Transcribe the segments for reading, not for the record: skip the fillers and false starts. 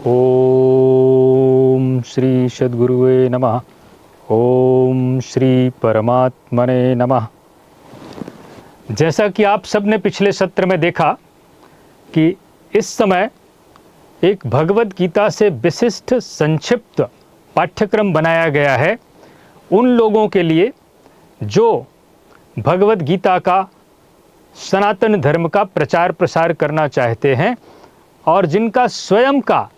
ओम श्री सद्गुरुवे नमः। ओम श्री परमात्मने नमः। जैसा कि आप सब ने पिछले सत्र में देखा कि इस समय एक भगवद गीता से विशिष्ट संक्षिप्त पाठ्यक्रम बनाया गया है उन लोगों के लिए जो भगवद गीता का सनातन धर्म का प्रचार प्रसार करना चाहते हैं और जिनका स्वयं का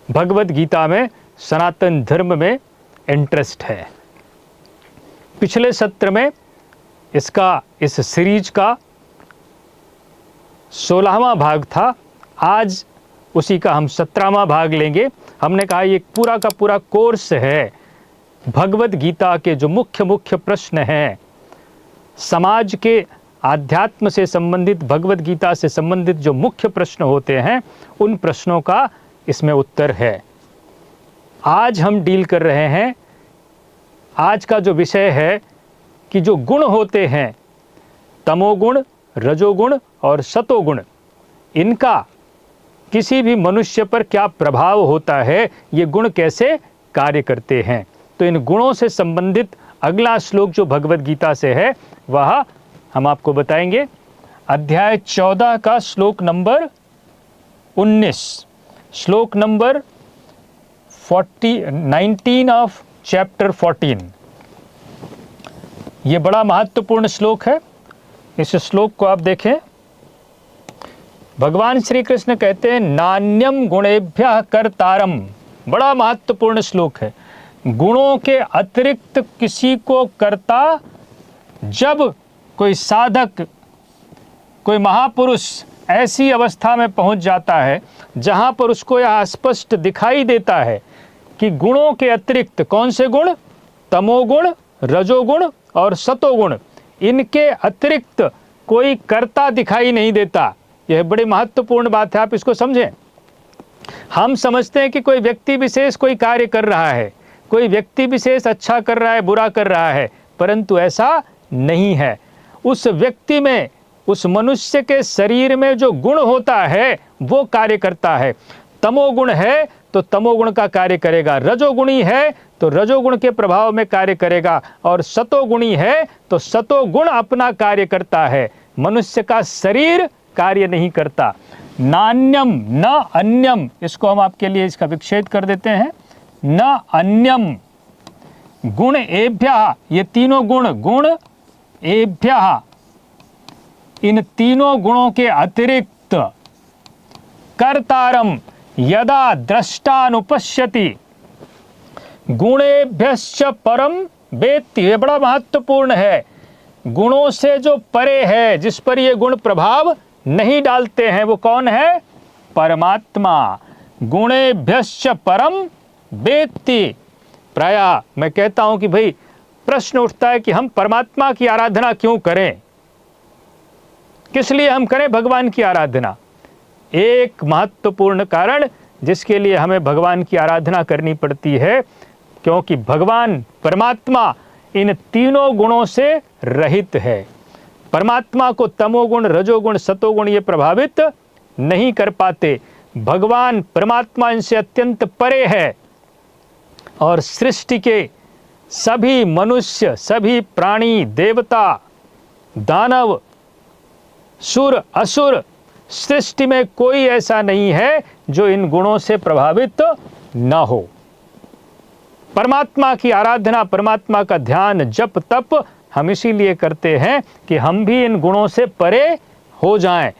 भगवद गीता में सनातन धर्म में इंटरेस्ट है। पिछले सत्र में इस सीरीज का 16वां भाग था। आज उसी का हम 17वां भाग लेंगे। हमने कहा ये पूरा का पूरा कोर्स है भगवद गीता के जो मुख्य प्रश्न हैं, समाज के आध्यात्म से संबंधित, भगवद गीता से संबंधित जो मुख्य प्रश्न होते हैं उन प्रश्नों का इसमें उत्तर है। आज हम डील कर रहे हैं, आज का जो विषय है कि जो गुण होते हैं, तमोगुण, रजोगुण और सतोगुण, इनका किसी भी मनुष्य पर क्या प्रभाव होता है, ये गुण कैसे कार्य करते हैं। तो इन गुणों से संबंधित अगला श्लोक जो भगवद गीता से है वह हम आपको बताएंगे। अध्याय 14 का श्लोक नंबर 19, श्लोक नंबर 19 ऑफ चैप्टर 14। ये बड़ा महत्वपूर्ण श्लोक है। इस श्लोक को आप देखें। भगवान श्री कृष्ण कहते हैं नान्यम गुणेभ्यः कर्तारम। बड़ा महत्वपूर्ण श्लोक है। गुणों के अतिरिक्त किसी को कर्ता, जब कोई साधक, कोई महापुरुष ऐसी अवस्था में पहुंच जाता है जहां पर उसको यह स्पष्ट दिखाई देता है कि गुणों के अतिरिक्त कौन से गुण, तमोगुण, रजोगुण और सतोगुण, इनके अतिरिक्त कोई कर्ता दिखाई नहीं देता। यह बड़ी महत्वपूर्ण बात है, आप इसको समझें। हम समझते हैं कि कोई व्यक्ति विशेष कोई कार्य कर रहा है, कोई व्यक्ति विशेष अच्छा कर रहा है, बुरा कर रहा है, परंतु ऐसा नहीं है। उस व्यक्ति में, उस मनुष्य के शरीर में जो गुण होता है वो कार्य करता है। तमोगुण है तो तमोगुण का कार्य करेगा, रजोगुणी है तो रजोगुण के प्रभाव में कार्य करेगा, और सतोगुणी है तो सतोगुण अपना कार्य करता है। मनुष्य का शरीर कार्य नहीं करता। नान्यम न अन्यम, इसको हम आपके लिए इसका विच्छेद कर देते हैं। न अन्यम गुण एभ्यः, ये तीनों गुण, गुण एभ्यः, इन तीनों गुणों के अतिरिक्त, कर्तारम यदा द्रष्टानुपश्यति गुणेभ्यश्च परम वेत्ति। ये बड़ा महत्वपूर्ण है। गुणों से जो परे है, जिस पर ये गुण प्रभाव नहीं डालते हैं, वो कौन है? परमात्मा। गुणेभ्यश्च परम वेत्ति। प्रायः मैं कहता हूं कि भाई प्रश्न उठता है कि हम परमात्मा की आराधना क्यों करें, किस लिए हम करें भगवान की आराधना। एक महत्वपूर्ण कारण जिसके लिए हमें भगवान की आराधना करनी पड़ती है, क्योंकि भगवान परमात्मा इन तीनों गुणों से रहित है। परमात्मा को तमोगुण, रजोगुण, सतोगुण ये प्रभावित नहीं कर पाते। भगवान परमात्मा इनसे अत्यंत परे है, और सृष्टि के सभी मनुष्य, सभी प्राणी, देवता, दानव, सुर, असुर, सृष्टि में कोई ऐसा नहीं है जो इन गुणों से प्रभावित न हो। परमात्मा की आराधना, परमात्मा का ध्यान, जप तप हम इसीलिए करते हैं कि हम भी इन गुणों से परे हो जाएं,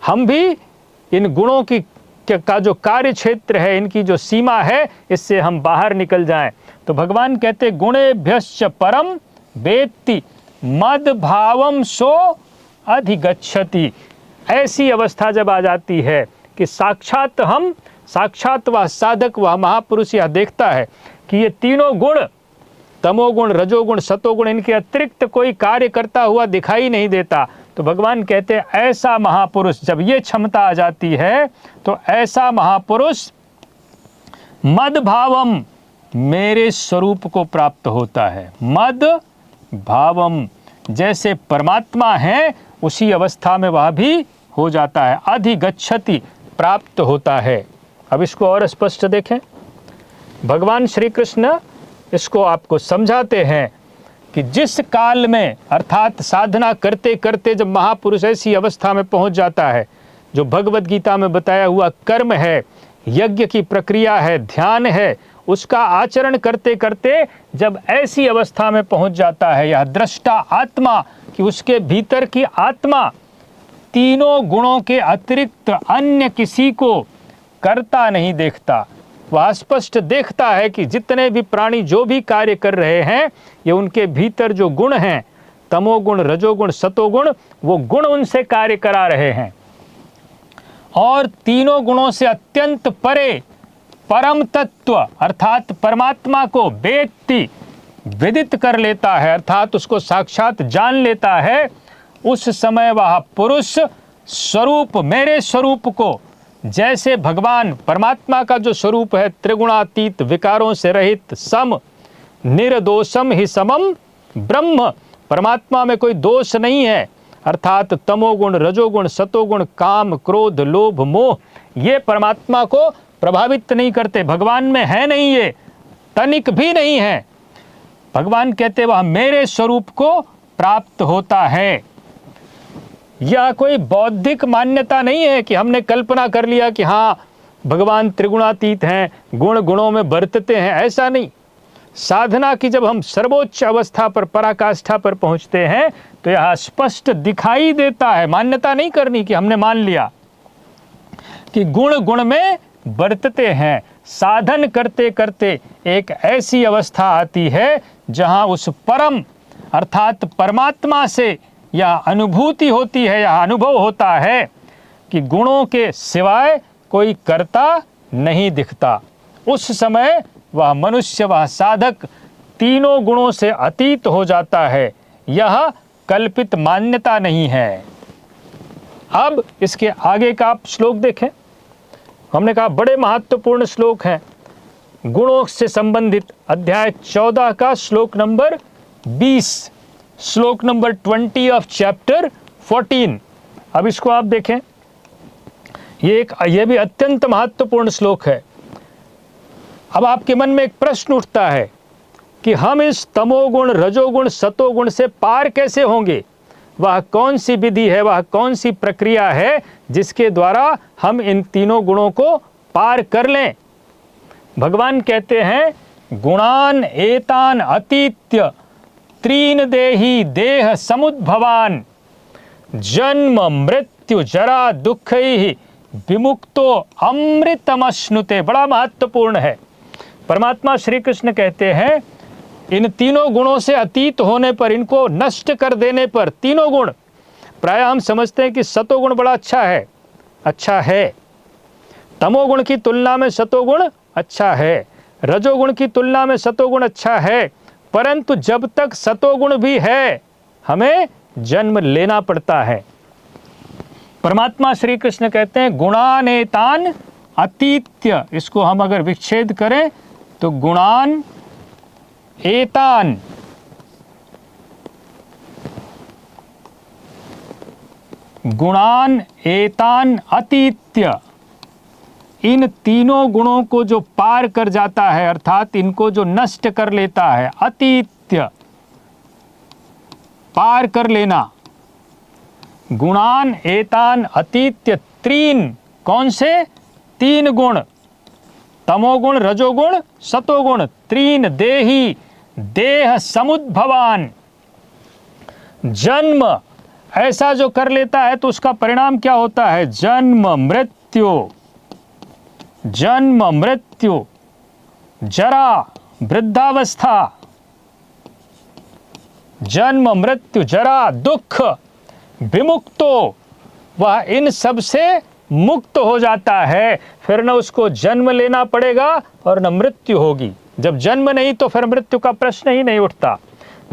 हम भी इन गुणों की का जो कार्य क्षेत्र है, इनकी जो सीमा है, इससे हम बाहर निकल जाएं। तो भगवान कहते गुणेभ्यश्च परम वेत्ति मद भावम सो अधिगच्छति। ऐसी अवस्था जब आ जाती है कि साक्षात वह साधक, वह महापुरुष यह देखता है कि ये तीनों गुण, तमोगुण, रजोगुण, सतोगुण, इनके अतिरिक्त कोई कार्य करता हुआ दिखाई नहीं देता। तो भगवान कहते हैं ऐसा महापुरुष, जब ये क्षमता आ जाती है तो ऐसा महापुरुष मद भावम, मेरे स्वरूप को प्राप्त होता है। मद भावम, जैसे परमात्मा है उसी अवस्था में वह भी हो जाता है। अधिगच्छति, प्राप्त होता है। अब इसको और स्पष्ट देखें। भगवान श्री कृष्ण इसको आपको समझाते हैं कि जिस काल में अर्थात साधना करते करते जब महापुरुष ऐसी अवस्था में पहुंच जाता है, जो भगवत गीता में बताया हुआ कर्म है, यज्ञ की प्रक्रिया है, ध्यान है, उसका आचरण करते करते जब ऐसी अवस्था में पहुंच जाता है यह दृष्टा आत्मा कि उसके भीतर की आत्मा तीनों गुणों के अतिरिक्त अन्य किसी को करता नहीं देखता। वह स्पष्ट देखता है कि जितने भी प्राणी जो भी कार्य कर रहे हैं ये उनके भीतर जो गुण हैं, तमोगुण, रजोगुण, सतोगुण, वो गुण उनसे कार्य करा रहे हैं। और तीनों गुणों से अत्यंत परे परम तत्व अर्थात परमात्मा को वेत्ति विदित कर लेता है, अर्थात उसको साक्षात जान लेता है। उस समय वह पुरुष स्वरूप, मेरे स्वरूप को, जैसे भगवान परमात्मा का जो स्वरूप है त्रिगुणातीत, विकारों से रहित, सम, निर्दोषम ही समम ब्रह्म, परमात्मा में कोई दोष नहीं है, अर्थात तमोगुण, रजोगुण, सतोगुण, काम, क्रोध, लोभ, मोह ये परमात्मा को प्रभावित नहीं करते। भगवान में है नहीं, ये तनिक भी नहीं है। भगवान कहते वह मेरे स्वरूप को प्राप्त होता है। यह कोई बौद्धिक मान्यता नहीं है कि हमने कल्पना कर लिया कि हाँ भगवान त्रिगुणातीत हैं, गुण गुणों में बरतते हैं, ऐसा नहीं। साधना की जब हम सर्वोच्च अवस्था पर, पराकाष्ठा पर पहुंचते हैं तो यह स्पष्ट दिखाई देता है। मान्यता नहीं करनी कि हमने मान लिया कि गुण गुण में बरतते हैं। साधन करते करते एक ऐसी अवस्था आती है जहां उस परम अर्थात परमात्मा से यह अनुभूति होती है, यह अनुभव होता है कि गुणों के सिवाय कोई कर्ता नहीं दिखता। उस समय वह मनुष्य, वह साधक तीनों गुणों से अतीत हो जाता है। यह कल्पित मान्यता नहीं है। अब इसके आगे का आप श्लोक देखें। हमने कहा बड़े महत्वपूर्ण श्लोक हैं। गुणों से संबंधित अध्याय 14 का श्लोक नंबर 20, श्लोक नंबर 20 ऑफ चैप्टर 14। अब इसको आप देखें, ये भी अत्यंत महत्वपूर्ण श्लोक है। अब आपके मन में एक प्रश्न उठता है कि हम इस तमोगुण, रजोगुण, सतोगुण से पार कैसे होंगे? वह कौन सी विधि है, वह कौन सी प्रक्रिया है जिसके द्वारा हम इन तीनों गुणों को पार कर लें? भगवान कहते हैं गुणान एतान अतीत्य त्रीन देही देह समुद्भवान जन्म मृत्यु जरा दुःखैः विमुक्तो अमृतमश्नुते। बड़ा महत्वपूर्ण है। परमात्मा श्री कृष्ण कहते हैं इन तीनों गुणों से अतीत होने पर, इनको नष्ट कर देने पर, तीनों गुण, प्राय हम समझते हैं कि सतोगुण बड़ा अच्छा है, तमोगुण की तुलना में सतोगुण अच्छा है, रजोगुण की तुलना में सतोगुण अच्छा है, परंतु जब तक सतोगुण भी है हमें जन्म लेना पड़ता है। परमात्मा श्री कृष्ण कहते हैं गुणानेतान अतीत्य, इसको हम अगर विच्छेद करें तो गुणान एतान अतीत्य, इन तीनों गुणों को जो पार कर जाता है अर्थात इनको जो नष्ट कर लेता है, अतीत्य पार कर लेना। गुणान एतान अतीत्य त्रीन, कौन से? तीन गुण, तमोगुण, रजोगुण, सतोगुण, त्रीन देही देह समुद्भवान। जन्म ऐसा जो कर लेता है तो उसका परिणाम क्या होता है? जन्म मृत्यु, जरा वृद्धावस्था, जन्म मृत्यु जरा दुख, विमुक्तो, वह इन सब से मुक्त हो जाता है। फिर न उसको जन्म लेना पड़ेगा और न मृत्यु होगी। जब जन्म नहीं तो फिर मृत्यु का प्रश्न ही नहीं उठता।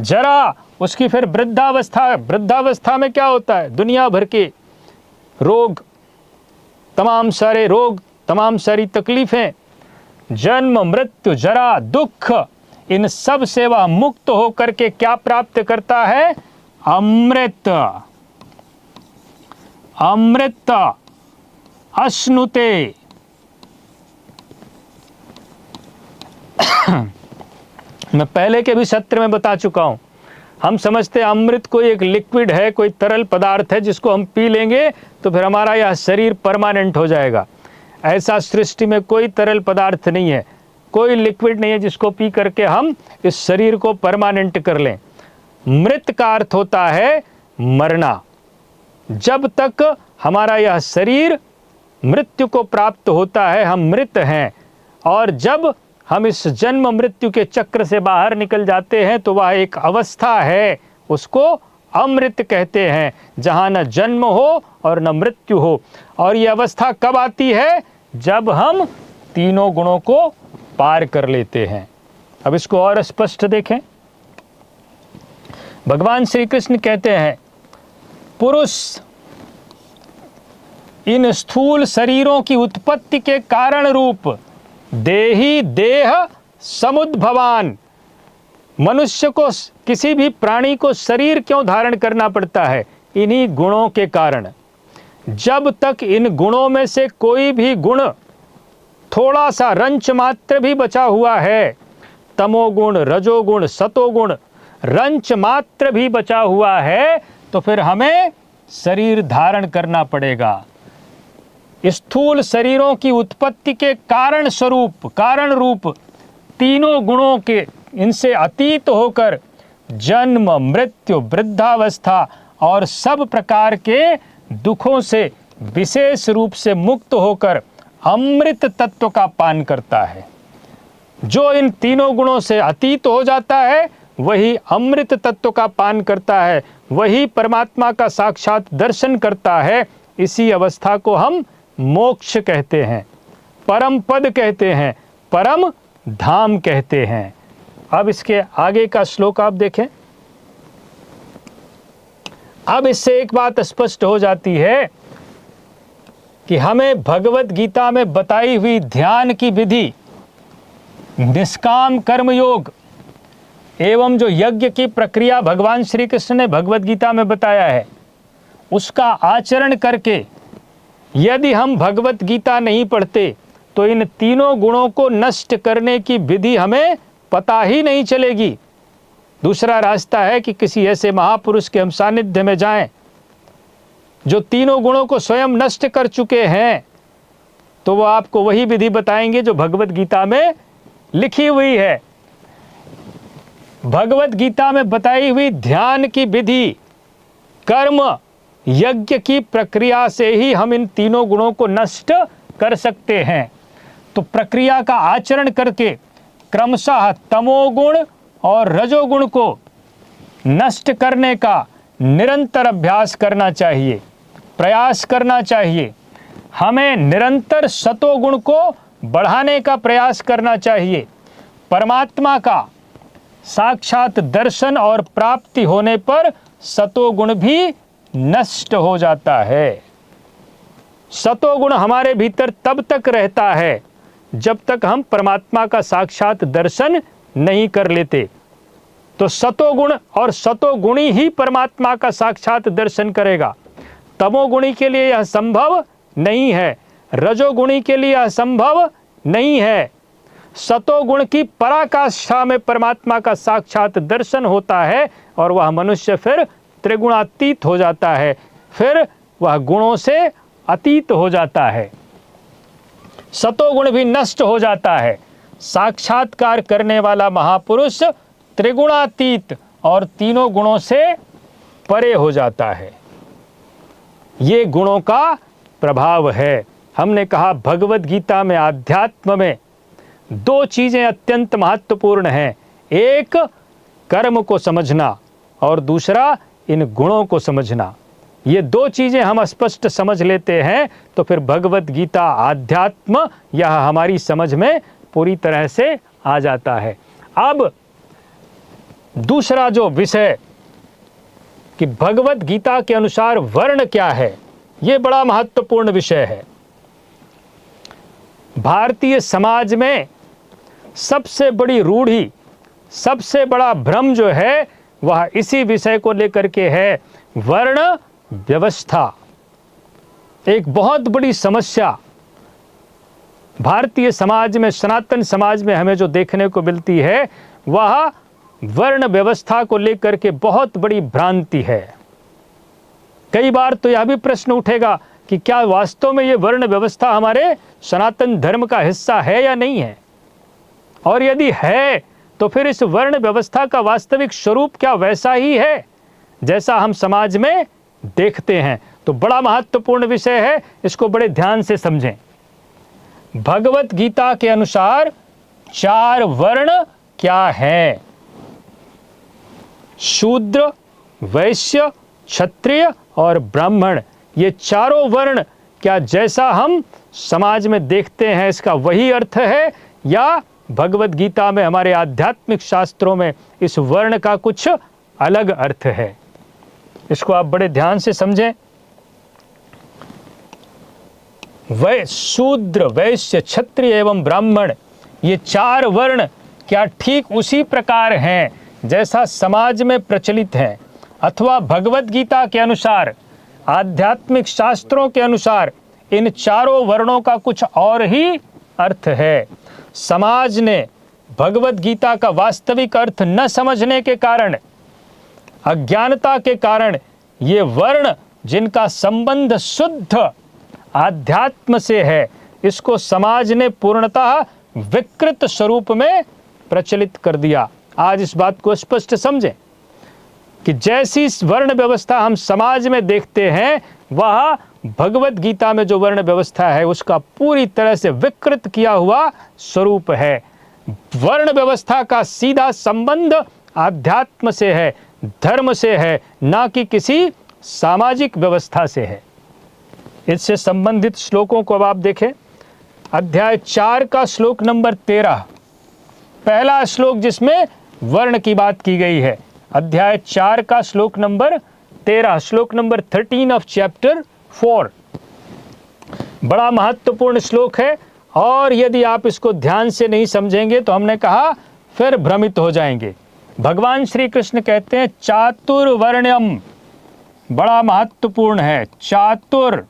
जरा, उसकी फिर वृद्धावस्था, वृद्धावस्था में क्या होता है? दुनिया भर के रोग, तमाम सारे रोग, तमाम सारी तकलीफें। जन्म मृत्यु जरा दुख, इन सब से वह मुक्त होकर के क्या प्राप्त करता है? अमृत अश्नुते, मैं पहले के भी सत्र में बता चुका हूं, हम समझते हैं अमृत कोई एक लिक्विड है, कोई तरल पदार्थ है जिसको हम पी लेंगे तो फिर हमारा यह शरीर परमानेंट हो जाएगा। ऐसा सृष्टि में कोई तरल पदार्थ नहीं है, कोई लिक्विड नहीं है जिसको पी करके हम इस शरीर को परमानेंट कर लें। मृत का अर्थ होता है मरना। जब तक हमारा यह शरीर मृत्यु को प्राप्त होता है हम मृत हैं, और जब हम इस जन्म मृत्यु के चक्र से बाहर निकल जाते हैं तो वह एक अवस्था है, उसको अमृत कहते हैं, जहाँ न जन्म हो और न मृत्यु हो। और ये अवस्था कब आती है? जब हम तीनों गुणों को पार कर लेते हैं। अब इसको और स्पष्ट देखें। भगवान श्री कृष्ण कहते हैं, पुरुष इन स्थूल शरीरों की उत्पत्ति के कारण रूप देही देह समुद्भवान। मनुष्य को, किसी भी प्राणी को शरीर क्यों धारण करना पड़ता है? इन्हीं गुणों के कारण। जब तक इन गुणों में से कोई भी गुण थोड़ा सा रंच मात्र भी बचा हुआ है, तमोगुण, रजोगुण, सतोगुण, रंच मात्र भी बचा हुआ है, तो फिर हमें शरीर धारण करना पड़ेगा। स्थूल शरीरों की उत्पत्ति के कारण स्वरूप, कारण रूप तीनों गुणों के, इनसे अतीत होकर जन्म, मृत्यु, वृद्धावस्था और सब प्रकार के दुखों से विशेष रूप से मुक्त होकर अमृत तत्व का पान करता है। जो इन तीनों गुणों से अतीत हो जाता है वही अमृत तत्व का पान करता है, वही परमात्मा का साक्षात दर्शन करता है। इसी अवस्था को हम मोक्ष कहते हैं, परम पद कहते हैं, परम धाम कहते हैं। अब इसके आगे का श्लोक आप देखें। अब इससे एक बात स्पष्ट हो जाती है कि हमें भगवत गीता में बताई हुई ध्यान की विधि, निष्काम कर्म योग एवं जो यज्ञ की प्रक्रिया भगवान श्री कृष्ण ने भगवत गीता में बताया है, उसका आचरण करके यदि हम भगवत गीता नहीं पढ़ते तो इन तीनों गुणों को नष्ट करने की विधि हमें पता ही नहीं चलेगी। दूसरा रास्ता है कि किसी ऐसे महापुरुष के हम सानिध्य में जाएं जो तीनों गुणों को स्वयं नष्ट कर चुके हैं, तो वो आपको वही विधि बताएंगे जो भगवत गीता में लिखी हुई है। भगवत गीता में बताई हुई ध्यान की विधि, कर्म, यज्ञ की प्रक्रिया से ही हम इन तीनों गुणों को नष्ट कर सकते हैं। तो प्रक्रिया का आचरण करके क्रमशः तमोगुण और रजोगुण को नष्ट करने का निरंतर अभ्यास करना चाहिए, प्रयास करना चाहिए। हमें निरंतर सतोगुण को बढ़ाने का प्रयास करना चाहिए। परमात्मा का साक्षात दर्शन और प्राप्ति होने पर सतोगुण भी नष्ट हो जाता है। सतोगुण हमारे भीतर तब तक रहता है जब तक हम परमात्मा का साक्षात दर्शन नहीं कर लेते। तो सतोगुण और सतोगुणी ही परमात्मा का साक्षात दर्शन करेगा। तमोगुणी के लिए यह संभव नहीं है, रजोगुणी के लिए यह संभव नहीं है। सतोगुण की पराकाष्ठा में परमात्मा का साक्षात दर्शन होता है और वह मनुष्य फिर त्रिगुणातीत हो जाता है, फिर वह गुणों से अतीत हो जाता है, सतोगुण भी नष्ट हो जाता है। साक्षात्कार करने वाला महापुरुष त्रिगुणातीत और तीनों गुणों से परे हो जाता है। ये गुणों का प्रभाव है। हमने कहा भगवत गीता में, आध्यात्म में दो चीजें अत्यंत महत्वपूर्ण हैं, एक कर्म को समझना और दूसरा इन गुणों को समझना। ये दो चीजें हम स्पष्ट समझ लेते हैं तो फिर भगवत गीता, आध्यात्म यह हमारी समझ में पूरी तरह से आ जाता है। अब दूसरा जो विषय कि भगवत गीता के अनुसार वर्ण क्या है, ये बड़ा महत्वपूर्ण विषय है। भारतीय समाज में सबसे बड़ी रूढ़ी, सबसे बड़ा भ्रम जो है वह इसी विषय को लेकर के है, वर्ण व्यवस्था। एक बहुत बड़ी समस्या भारतीय समाज में, सनातन समाज में हमें जो देखने को मिलती है वह वर्ण व्यवस्था को लेकर के बहुत बड़ी भ्रांति है। कई बार तो यह भी प्रश्न उठेगा कि क्या वास्तव में ये वर्ण व्यवस्था हमारे सनातन धर्म का हिस्सा है या नहीं है, और यदि है तो फिर इस वर्ण व्यवस्था का वास्तविक स्वरूप क्या वैसा ही है जैसा हम समाज में देखते हैं। तो बड़ा महत्वपूर्ण विषय है, इसको बड़े ध्यान से समझें। भगवत गीता के अनुसार 4 वर्ण क्या है? शूद्र, वैश्य, क्षत्रिय और ब्राह्मण। ये चारों वर्ण क्या जैसा हम समाज में देखते हैं इसका वही अर्थ है, या भगवत गीता में, हमारे आध्यात्मिक शास्त्रों में इस वर्ण का कुछ अलग अर्थ है? इसको आप बड़े ध्यान से समझें। शूद्र, वैश्य, क्षत्रिय एवं ब्राह्मण, ये 4 वर्ण क्या ठीक उसी प्रकार हैं जैसा समाज में प्रचलित है, अथवा भगवत गीता के अनुसार, आध्यात्मिक शास्त्रों के अनुसार इन चारों वर्णों का कुछ और ही अर्थ है? समाज ने भगवत गीता का वास्तविक अर्थ न समझने के कारण, अज्ञानता के कारण, ये वर्ण जिनका संबंध शुद्ध आध्यात्म से है, इसको समाज ने पूर्णतः विकृत स्वरूप में प्रचलित कर दिया। आज इस बात को स्पष्ट समझें कि जैसी वर्ण व्यवस्था हम समाज में देखते हैं, वह भगवत गीता में जो वर्ण व्यवस्था है उसका पूरी तरह से विकृत किया हुआ स्वरूप है। वर्ण व्यवस्था का सीधा संबंध आध्यात्म से है, धर्म से है, ना कि किसी सामाजिक व्यवस्था से है। इससे संबंधित श्लोकों को अब आप देखें। अध्याय 4 का श्लोक नंबर 13, पहला श्लोक जिसमें वर्ण की बात की गई है। अध्याय 4 का श्लोक नंबर 13, श्लोक नंबर 13 ऑफ चैप्टर 4। बड़ा महत्वपूर्ण श्लोक है, और यदि आप इसको ध्यान से नहीं समझेंगे तो हमने कहा फिर भ्रमित हो जाएंगे। भगवान श्री कृष्ण कहते हैं चातुर्वर्ण्यम, बड़ा महत्वपूर्ण है, चातुर्वर्ण्यम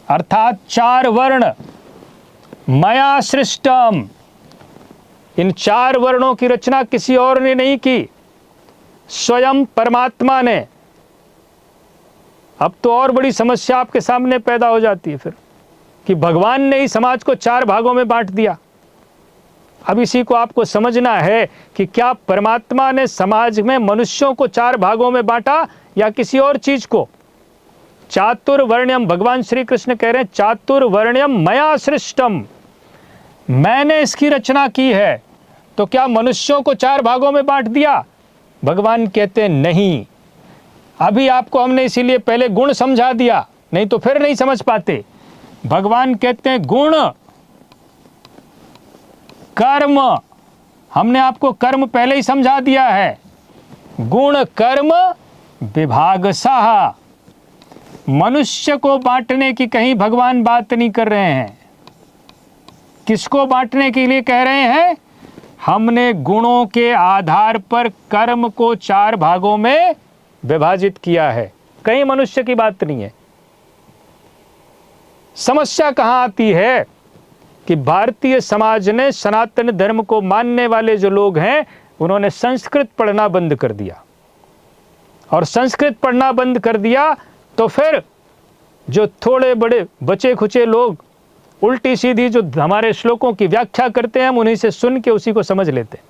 अर्थात 4 वर्ण, मया सृष्टम, इन 4 वर्णों की रचना किसी और ने नहीं की, स्वयं परमात्मा ने। अब तो और बड़ी समस्या आपके सामने पैदा हो जाती है फिर कि भगवान ने ही समाज को 4 भागों में बांट दिया। अब इसी को आपको समझना है कि क्या परमात्मा ने समाज में मनुष्यों को 4 भागों में बांटा या किसी और चीज को? चातुर्वर्ण्यम, भगवान श्री कृष्ण कह रहे हैं चातुर्वर्ण्यम मया सृष्टम, मैंने इसकी रचना की है। तो क्या मनुष्यों को 4 भागों में बांट दिया? भगवान कहते हैं नहीं। अभी आपको हमने इसीलिए पहले गुण समझा दिया, नहीं तो फिर नहीं समझ पाते। भगवान कहते हैं गुण, कर्म, हमने आपको कर्म पहले ही समझा दिया है। गुण कर्म विभागशः, मनुष्य को बांटने की कहीं भगवान बात नहीं कर रहे हैं। किसको बांटने के लिए कह रहे हैं? हमने गुणों के आधार पर कर्म को 4 भागों में विभाजित किया है, कहीं मनुष्य की बात नहीं है। समस्या कहां आती है कि भारतीय समाज ने, सनातन धर्म को मानने वाले जो लोग हैं, उन्होंने संस्कृत पढ़ना बंद कर दिया, और संस्कृत पढ़ना बंद कर दिया तो फिर जो थोड़े बड़े बचे खुचे लोग उल्टी सीधी जो हमारे श्लोकों की व्याख्या करते हैं, हम उन्हीं से सुन के उसी को समझ लेते हैं।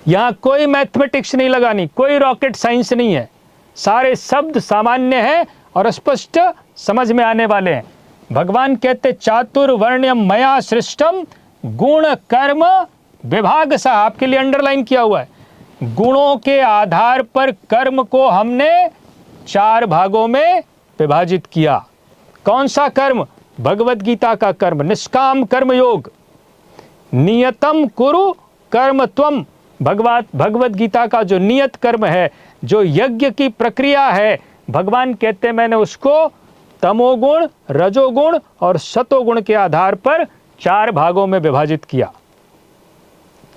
यहां कोई मैथमेटिक्स नहीं लगानी, कोई रॉकेट साइंस नहीं है, सारे शब्द सामान्य हैं और स्पष्ट समझ में आने वाले हैं। भगवान कहते चातुर्वर्ण्यम मया सृष्टम गुण कर्म विभागशः, आपके लिए अंडरलाइन किया हुआ है। गुणों के आधार पर कर्म को हमने 4 भागों में विभाजित किया। कौन सा कर्म? भगवत गीता का कर्म, निष्काम कर्म योग, नियतम कुरु कर्म त्वम, भगवत गीता का जो नियत कर्म है, जो यज्ञ की प्रक्रिया है, भगवान कहते हैं मैंने उसको तमोगुण, रजोगुण और सतोगुण के आधार पर 4 भागों में विभाजित किया।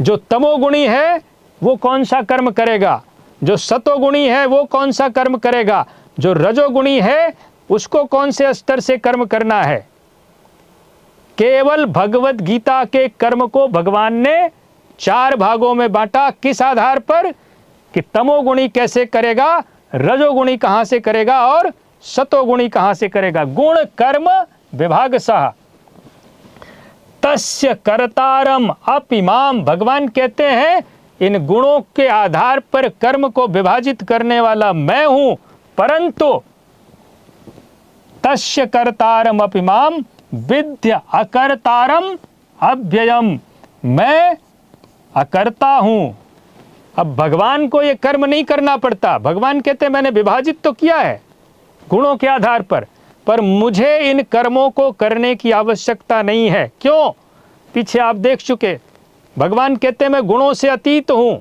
जो तमोगुणी है वो कौन सा कर्म करेगा, जो सतोगुणी है वो कौन सा कर्म करेगा, जो रजोगुणी है उसको कौन से स्तर से कर्म करना है। केवल भगवत गीता के कर्म को भगवान ने 4 भागों में बांटा। किस आधार पर कि तमोगुणी कैसे करेगा, रजोगुणी कहां से करेगा और सतोगुणी कहां से करेगा। गुण कर्म विभागशः तस्य कर्तारम अपिमाम। भगवान कहते हैं इन गुणों के आधार पर कर्म को विभाजित करने वाला मैं हूं, परंतु तस्य कर्तारम अपिमाम विद्य अकर्तारम अव्ययम। मैं अकर्ता हूं। अब भगवान को यह कर्म नहीं करना पड़ता। भगवान कहते हैं मैंने विभाजित तो किया है गुणों के आधार पर मुझे इन कर्मों को करने की आवश्यकता नहीं है। क्यों? पीछे आप देख चुके, भगवान कहते हैं मैं गुणों से अतीत हूं,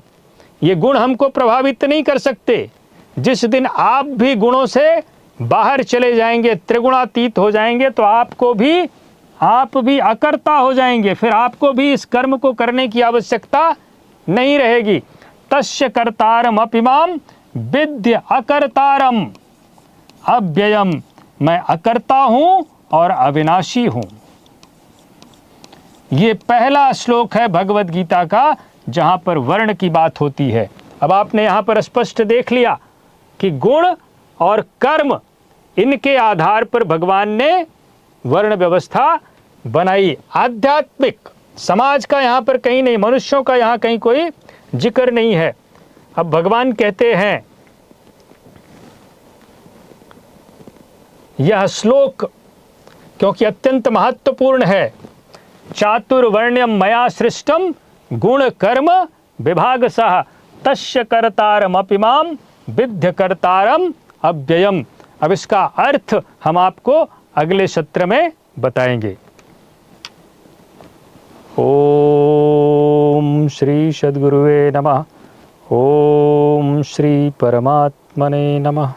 ये गुण हमको प्रभावित नहीं कर सकते। जिस दिन आप भी गुणों से बाहर चले जाएंगे, त्रिगुणातीत हो जाएंगे, तो आप भी अकर्ता हो जाएंगे। फिर आपको भी इस कर्म को करने की आवश्यकता नहीं रहेगी। तस्य कर्तारम अपिमाम विद्य अकर्तारम अव्ययम। मैं अकर्ता हूं और अविनाशी हूं। ये पहला श्लोक है भगवत गीता का जहां पर वर्ण की बात होती है। अब आपने यहां पर स्पष्ट देख लिया कि गुण और कर्म इनके आधार पर भगवान ने वर्ण व्यवस्था बनाई। आध्यात्मिक समाज का यहां पर कहीं नहीं, मनुष्यों का यहां कहीं कोई जिक्र नहीं है। अब भगवान कहते हैं यह श्लोक क्योंकि अत्यंत महत्वपूर्ण है। चातुर्वर्ण्यम मया सृष्टम गुण कर्म विभागशः तस्य कर्तारम अपिमाम विद्य कर्तारम अव्ययम। अब इसका अर्थ हम आपको अगले सत्र में बताएंगे। ओम श्री सद्गुरुवे नमः। ओम श्री परमात्मने नमः।